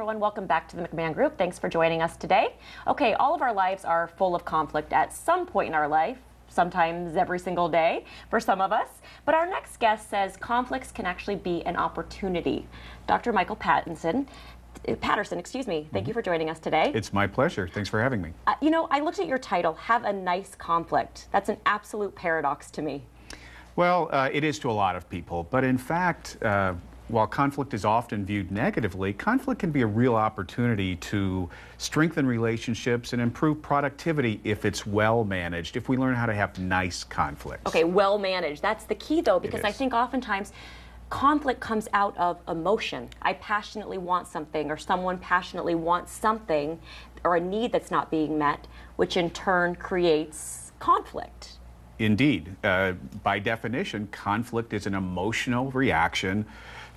everyone. Welcome back to the McMahon Group. Thanks for joining us today. Okay, all of our lives are full of conflict at some point in our life, sometimes every single day for some of us. But our next guest says conflicts can actually be an opportunity. Dr. Michael Patterson, thank you for joining us today. It's my pleasure. Thanks for having me. You know, I looked at your title, Have a Nice Conflict. That's an absolute paradox to me. Well, it is to a lot of people, but in fact, while conflict is often viewed negatively, conflict can be a real opportunity to strengthen relationships and improve productivity if it's well managed, if we learn how to have nice conflicts. Okay, well managed. That's the key, though, because I think oftentimes conflict comes out of emotion. I passionately want something, or someone passionately wants something, or a need that's not being met, which in turn creates conflict. Indeed. By definition, conflict is an emotional reaction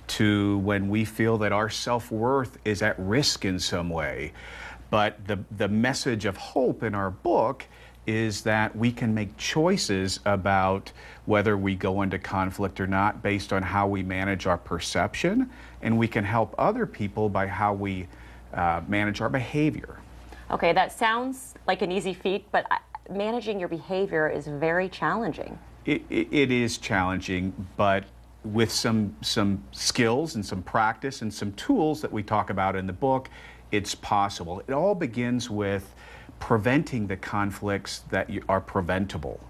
to when we feel that our self-worth is at risk in some way. But the message of hope in our book is that we can make choices about whether we go into conflict or not based on how we manage our perception, and we can help other people by how we manage our behavior. Okay, that sounds like an easy feat, but managing your behavior is very challenging. It is challenging, but with some skills and some practice and some tools that we talk about in the book, it's possible. It all begins with preventing the conflicts that are preventable.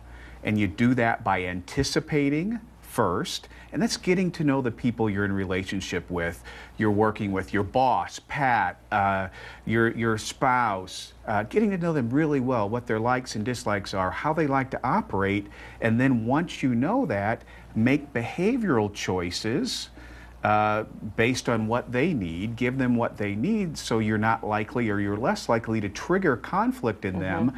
And you do that by anticipating first, and that's getting to know the people you're in relationship with, you're working with, your boss, Pat, your spouse, getting to know them really well, what their likes and dislikes are, how they like to operate, and then once you know that, make behavioral choices based on what they need, give them what they need so you're not likely or you're less likely to trigger conflict in them.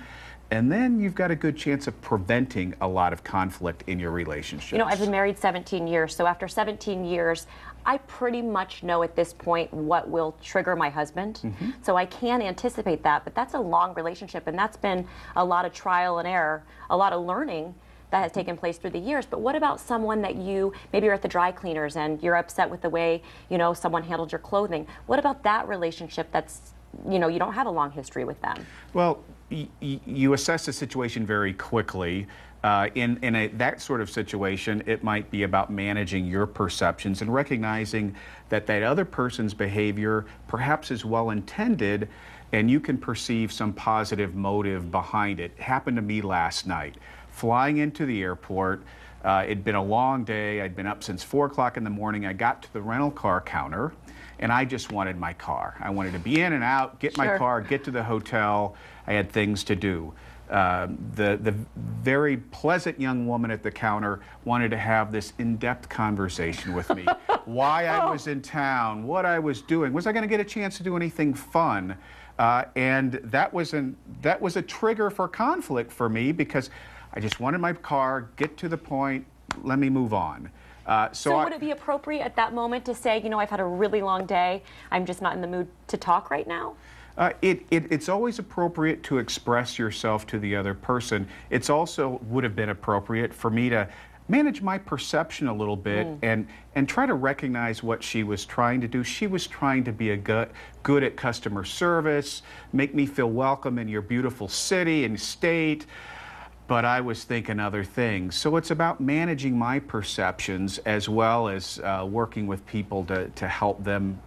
And then you've got a good chance of preventing a lot of conflict in your relationships. You know, I've been married 17 years, so after 17 years, I pretty much know at this point what will trigger my husband. So I can anticipate that, but that's a long relationship, and that's been a lot of trial and error, a lot of learning that has taken place through the years. But what about someone that maybe you're at the dry cleaners and you're upset with the way, someone handled your clothing? What about that relationship that's, you don't have a long history with them? Well, you assess the situation very quickly. In that sort of situation, it might be about managing your perceptions and recognizing that other person's behavior perhaps is well-intended, and you can perceive some positive motive behind it. It happened to me last night. Flying into the airport, it'd been a long day. I'd been up since 4 o'clock in the morning. I got to the rental car counter, and I just wanted my car. I wanted to be in and out, get my car, get to the hotel. I had things to do. The very pleasant young woman at the counter wanted to have this in-depth conversation with me. Why I was in town, what I was doing. Was I going to get a chance to do anything fun? And that was a trigger for conflict for me, because I just wanted my car, get to the point, let me move on. So would it be appropriate at that moment to say, I've had a really long day, I'm just not in the mood to talk right now? It's always appropriate to express yourself to the other person. It's also would have been appropriate for me to manage my perception a little bit and try to recognize what she was trying to do. She was trying to be good at customer service, make me feel welcome in your beautiful city and state. But I was thinking other things. So it's about managing my perceptions as well as working with people to help them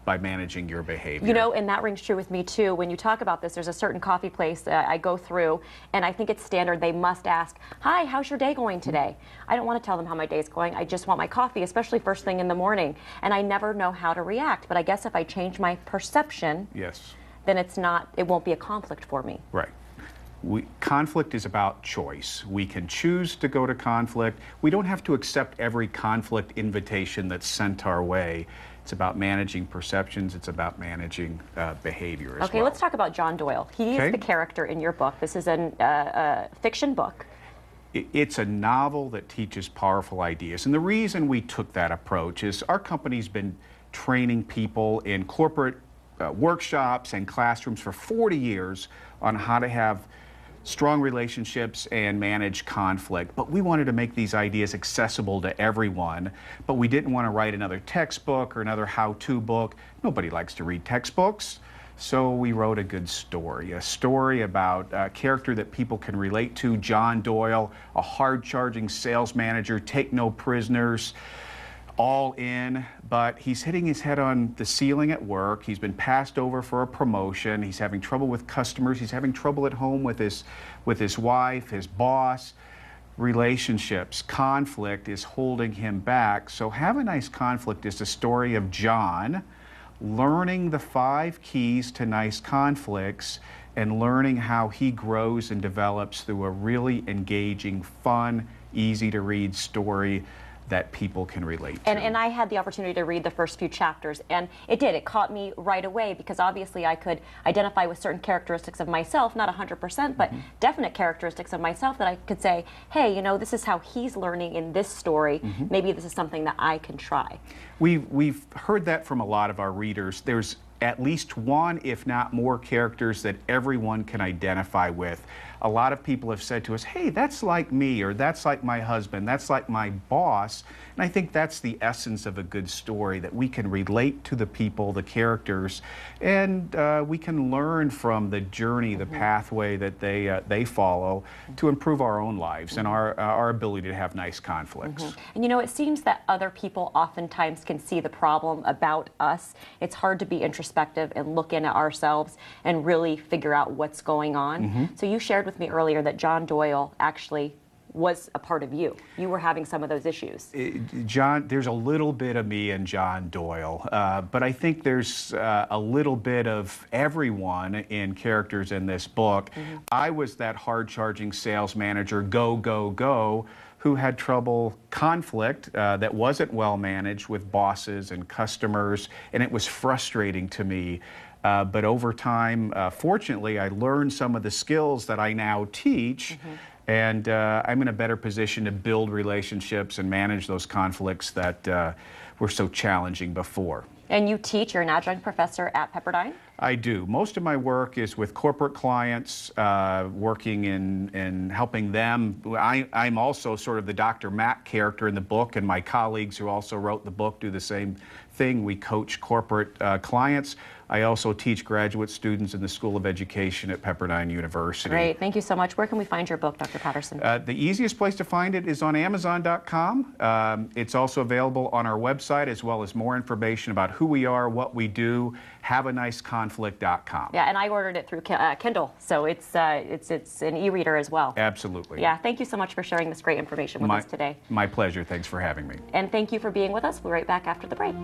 by managing your behavior. And that rings true with me too. When you talk about this, there's a certain coffee place that I go through, and I think it's standard. They must ask, "Hi, how's your day going today?" I don't want to tell them how my day's going. I just want my coffee, especially first thing in the morning. And I never know how to react. But I guess if I change my perception, then it won't be a conflict for me. Right. Conflict is about choice. We can choose to go to conflict. We don't have to accept every conflict invitation that's sent our way. It's about managing perceptions. It's about managing behavior as well. Okay, let's talk about John Doyle. He is the character in your book. This is a fiction book. It's a novel that teaches powerful ideas. And the reason we took that approach is our company's been training people in corporate workshops and classrooms for 40 years on how to have strong relationships and manage conflict. But we wanted to make these ideas accessible to everyone, but we didn't want to write another textbook or another how-to book. Nobody likes to read textbooks. So we wrote a good story, a story about a character that people can relate to, John Doyle, a hard-charging sales manager, take no prisoners, all in, but he's hitting his head on the ceiling at work. He's been passed over for a promotion. He's having trouble with customers. He's having trouble at home with his wife, his boss. Relationships, conflict is holding him back. So Have a Nice Conflict is the story of John learning the 5 keys to nice conflicts and learning how he grows and develops through a really engaging, fun, easy to read story that people can relate to. And I had the opportunity to read the first few chapters, and it caught me right away, because obviously I could identify with certain characteristics of myself, not 100%, but definite characteristics of myself that I could say, hey, you know, this is how he's learning in this story. Maybe this is something that I can try. We've heard that from a lot of our readers. There's at least one, if not more, characters that everyone can identify with. A lot of people have said to us, hey, that's like me, or that's like my husband, that's like my boss. And I think that's the essence of a good story, that we can relate to the people, the characters, and we can learn from the journey, the pathway that they follow to improve our own lives and our ability to have nice conflicts. And you know, it seems that other people oftentimes can see the problem about us. It's hard to be introspective and look in at ourselves and really figure out what's going on. So you shared with me earlier that John Doyle actually was a part of you. You were having some of those issues. John, there's a little bit of me in John Doyle, but I think there's a little bit of everyone in characters in this book. I was that hard-charging sales manager, go, go, go, who had trouble, conflict that wasn't well managed with bosses and customers, and it was frustrating to me. But over time, fortunately, I learned some of the skills that I now teach, and I'm in a better position to build relationships and manage those conflicts that were so challenging before. And you teach, you're an adjunct professor at Pepperdine? I do. Most of my work is with corporate clients, working in helping them. I'm also sort of the Dr. Matt character in the book, and my colleagues who also wrote the book do the same thing. We coach corporate clients. I also teach graduate students in the School of Education at Pepperdine University. Great. Thank you so much. Where can we find your book, Dr. Patterson? The easiest place to find it is on Amazon.com. It's also available on our website, as well as more information about who we are, what we do, haveaniceconflict.com. Yeah, and I ordered it through Kindle, so it's an e-reader as well. Absolutely. Yeah, thank you so much for sharing this great information with us today. My pleasure. Thanks for having me. And thank you for being with us. We'll be right back after the break.